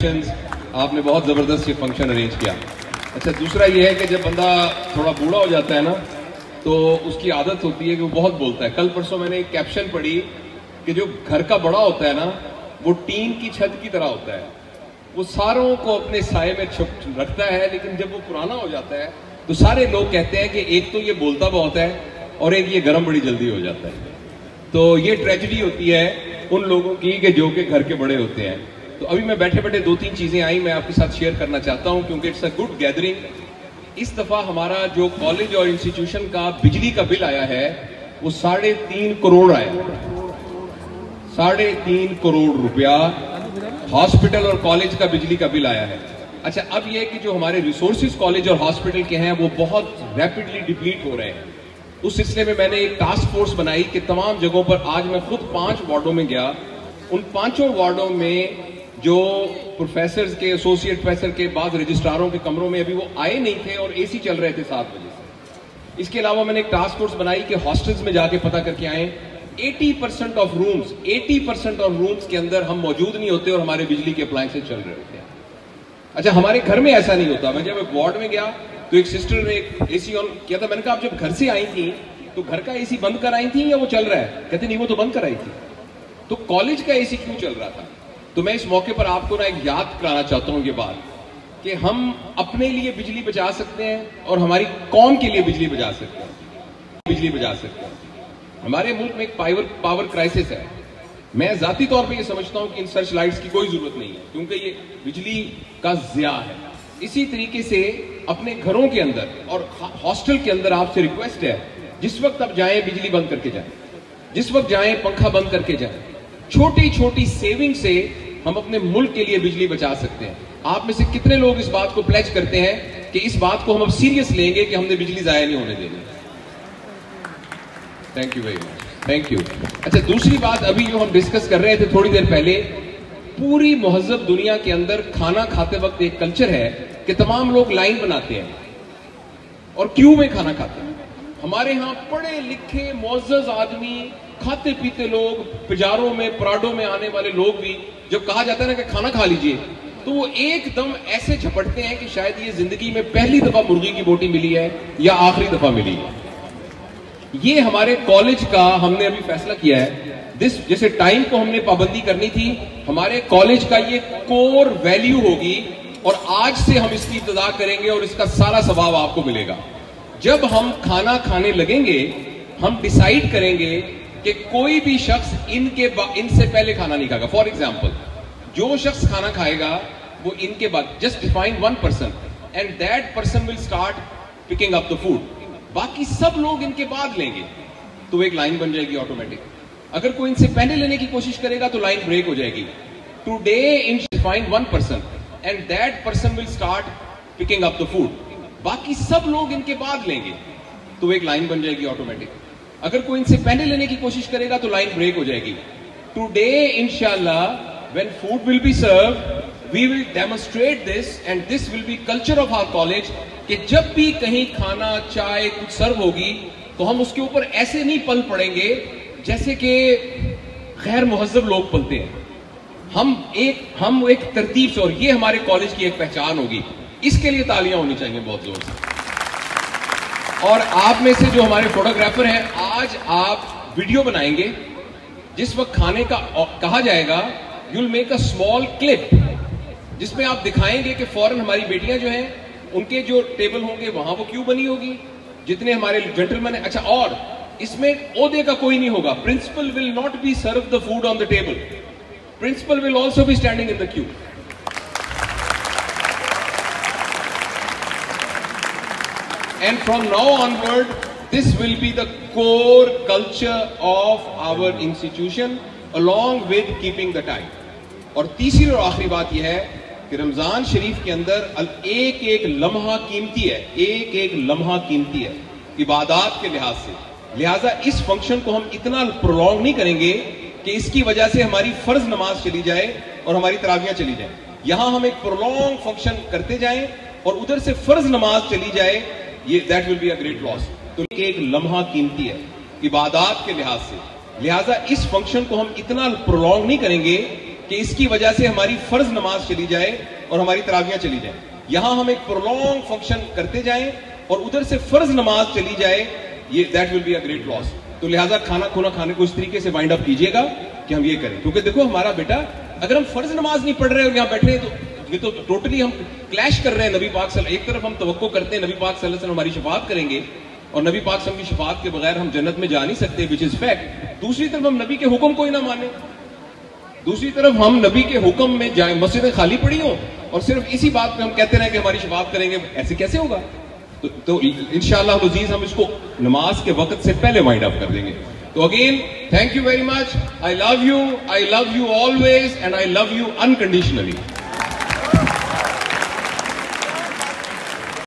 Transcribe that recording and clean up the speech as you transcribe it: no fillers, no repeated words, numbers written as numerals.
آپ نے بہت زبردست یہ فنکشن ارینج کیا. اچھا دوسرا یہ ہے کہ جب بندہ تھوڑا بوڑھا ہو جاتا ہے نا تو اس کی عادت ہوتی ہے کہ وہ بہت بولتا ہے. کل پرسوں میں نے ایک کیپشن پڑھی کہ جو گھر کا بڑا ہوتا ہے نا وہ ٹین کی چھت کی طرح ہوتا ہے, وہ ساروں کو اپنے سائے میں چھپ رکھتا ہے, لیکن جب وہ پرانا ہو جاتا ہے تو سارے لوگ کہتے ہیں کہ ایک تو یہ بولتا بہت ہے اور ایک یہ گرم بڑی جلدی ہو جاتا ہے. تو یہ ٹریجڈی ہوتی ہے ان لوگوں کی کہ جو کہ گھر کے بڑے ہوتے ہیں. تو ابھی میں بیٹھے بیٹھے 2-3 چیزیں آئیں میں آپ کے ساتھ شیئر کرنا چاہتا ہوں کیونکہ اٹس اے گڈ گیدرنگ. اس دفعہ ہمارا جو کالج اور انسٹیٹیوشن کا بجلی کا بل آیا ہے وہ 3.5 کروڑ آیا. 3.5 کروڑ روپیہ ہاسپٹل اور کالج کا بجلی کا بل آیا ہے. اچھا اب یہ کہ جو ہمارے ریسورسز کالج اور ہاسپٹل کے ہیں وہ بہت ریپڈلی ڈپلیٹ ہو رہے ہیں. اس سلسلے میں نے ایک ٹاسک فورس بنائی کہ تمام جگہوں پر, آج میں خود 5 وارڈوں میں گیا, ان 5 وارڈوں میں جو پروفیسرز کے, ایسوسیٹ پروفیسر کے, بعض رجسٹراروں کے کمروں میں ابھی وہ آئے نہیں تھے اور اے سی چل رہے تھے 7 بجے سے. اس کے علاوہ میں نے ایک ٹاسک فورس بنائی کہ ہاسٹلز میں جا کے پتہ کر کے آئیں 80% آف رومز کے اندر ہم موجود نہیں ہوتے اور ہمارے بجلی کے اپلائنسز چل رہے ہوتے ہیں. اچھا ہمارے گھر میں ایسا نہیں ہوتا. میں جب ایک وارڈ میں گیا تو ایک سسٹر نے ایک اے سی آن کیا تھا. میں نے کہا آپ جب گھر سے آئی تھیں تو گھر کا اے سی بند کر آئی تھیں یا وہ چل رہا ہے؟ کہتے نہیں وہ تو بند کر آئی تھی. تو کالج کا اے سی کیوں چل رہا تھا؟ تو میں اس موقع پر آپ کو ایک یاد کرانا چاہتا ہوں یہ بات کہ ہم اپنے لیے بجلی بچا سکتے ہیں اور ہماری قوم کے لیے بجلی بچا سکتے ہیں. ہمارے ملک میں ایک پاور کرائسس ہے. میں ذاتی طور پہ یہ سمجھتا ہوں کہ ان سرچ لائٹس کی کوئی ضرورت نہیں ہے کیونکہ یہ بجلی کا ضیاع ہے. اسی طریقے سے اپنے گھروں کے اندر اور ہاسٹل کے اندر آپ سے ریکویسٹ ہے, جس وقت آپ جائیں بجلی بند کر کے جائیں, جس وقت جائیں پنکھا بند کر کے جائیں. چھوٹی چھوٹی سیونگ سے ہم اپنے ملک کے لیے بجلی بچا سکتے ہیں. آپ میں سے کتنے لوگ اس بات کو پلیج کرتے ہیں کہ اس بات کو ہم اب سیریس لیں گے کہ ہم نے بجلی ضائع نہیں ہونے دینی؟ Thank you very much, thank you. اچھا دوسری بات ابھی جو ہم ڈسکس کر رہے تھے تھوڑی دیر پہلے, پوری مہذب دنیا کے اندر کھانا کھاتے وقت ایک کلچر ہے کہ تمام لوگ لائن بناتے ہیں اور کیو میں کھانا کھاتے ہیں. ہمارے ہاں پڑھے لکھے معزز آدمی, کھاتے پیتے لوگ, پجاروں میں پراڈوں میں آنے والے لوگ بھی جب کہا جاتا ہے نا کہ کھانا کھا لیجئے تو وہ ایک دم ایسے جھپٹتے ہیں کہ شاید یہ زندگی میں پہلی دفعہ مرغی کی بوٹی ملی ہے یا آخری دفعہ ملی ہے. یہ ہمارے کالج کا ہم نے ابھی فیصلہ کیا ہے, جیسے ٹائم کو ہم نے پابندی کرنی تھی, ہمارے کالج کا یہ کور ویلیو ہوگی اور آج سے ہم اس کی ابتدا کریں گے اور اس کا سارا ثواب آپ کو ملے گا. جب ہم کھانا کھانے لگیں گے ہم ڈیسائیڈ کریں گے کہ کوئی بھی شخص ان سے پہلے کھانا نہیں کھائے گا. فار ایگزامپل جو شخص کھانا کھائے گا وہ ان کے بعد, just define 1 person and that person will start picking up the food. باقی سب لوگ ان کے بعد لیں گے تو ایک لائن بن جائے گی آٹومیٹک. اگر کوئی ان سے پہلے لینے کی کوشش کرے گا تو لائن بریک ہو جائے گی. Today in define 1 person and that person will start picking up the food. باقی سب لوگ ان کے بعد لیں گے تو ایک لائن بن جائے گی آٹومیٹک. اگر کوئی ان سے پہلے لینے کی کوشش کرے گا تو لائن بریک ہو جائے گی. ٹوڈے انشاءاللہ when food will be served we will demonstrate this and this will be culture of our college کہ جب بھی کہیں کھانا چائے کچھ سرو ہوگی تو ہم اس کے اوپر ایسے نہیں پل پڑیں گے جیسے کہ غیر مہذب لوگ پلتے ہیں. ہم ایک ترتیب سے, اور یہ ہمارے کالج کی ایک پہچان ہوگی. اس کے لیے تالیاں ہونی چاہیے بہت زور سے. اور آپ میں سے جو ہمارے فوٹوگرافر ہیں, آج آپ ویڈیو بنائیں گے, جس وقت کھانے کا کہا جائے گا you'll make a small clip جس میں آپ دکھائیں گے کہ فوراً ہماری بیٹیاں جو ہیں ان کے جو ٹیبل ہوں گے وہاں وہ کیوں بنی ہوگی, جتنے ہمارے جنٹلمین ہیں. اچھا اور اس میں عہدے کا کوئی نہیں ہوگا. Principal will not be served the food on the table. Principal will also be standing in the queue. And from now onward this will be the core culture of our institution along with keeping the time. اور تیسری اور آخری بات یہ ہے کہ رمضان شریف کے اندر ایک ایک لمحہ قیمتی ہے, ایک ایک لمحہ قیمتی ہے عبادات کے لحاظ سے. لہٰذا اس فنکشن کو ہم اتنا پرولونگ نہیں کریں گے کہ اس کی وجہ سے ہماری فرض نماز چلی جائے اور ہماری تراویحیں چلی جائیں. یہاں ہم ایک پرولونگ فنکشن کرتے جائیں اور ادھر سے فرض نماز چلی جائے, یہ that will be a great loss. تو ایک لمحہ قیمتی ہے عبادات کے لحاظ سے. لہٰذا اس فنکشن کو ہم اتنا پرولونگ نہیں کریں گے کہ اس کی وجہ سے ہماری فرض نماز چلی جائے اور ہماری تراویحاں چلی جائیں. یہاں ہم ایک پرولونگ فنکشن کرتے جائیں اور ادھر سے فرض نماز چلی جائے, یہ that will be a great loss. تو لہٰذا کھانا کھانے کو اس طریقے سے وائنڈ اپ کیجیے گا کہ ہم یہ کریں, کیونکہ دیکھو ہمارا بیٹا اگر ہم فرض نماز نہیں پڑھ رہے اور یہاں بیٹھے ہیں تو یہ تو ٹوٹلی ہم کلیش کر رہے ہیں نبی پاک صلی اللہ. ایک طرف ہم توقع کرتے ہیں نبی پاک صلی اللہ علیہ وسلم ہماری شفاعت کریں گے اور نبی پاک صلی اللہ علیہ وسلم کی شفاعت کے بغیر ہم جنت میں جا نہیں سکتے, وچ از فیکٹ. دوسری طرف ہم نبی کے حکم کو ہی نہ مانیں, دوسری طرف ہم نبی کے حکم میں جائیں, مسجدیں خالی پڑی ہوں اور صرف اسی بات پہ ہم کہتے رہیں کہ ہماری شفاعت کریں گے, ایسے کیسے ہوگا؟ تو انشاءاللہ العزیز ہم اس کو نماز کے وقت سے پہلے وائنڈ اپ کر دیں گے. تو again thank you very much. I love you always and I love you unconditionally.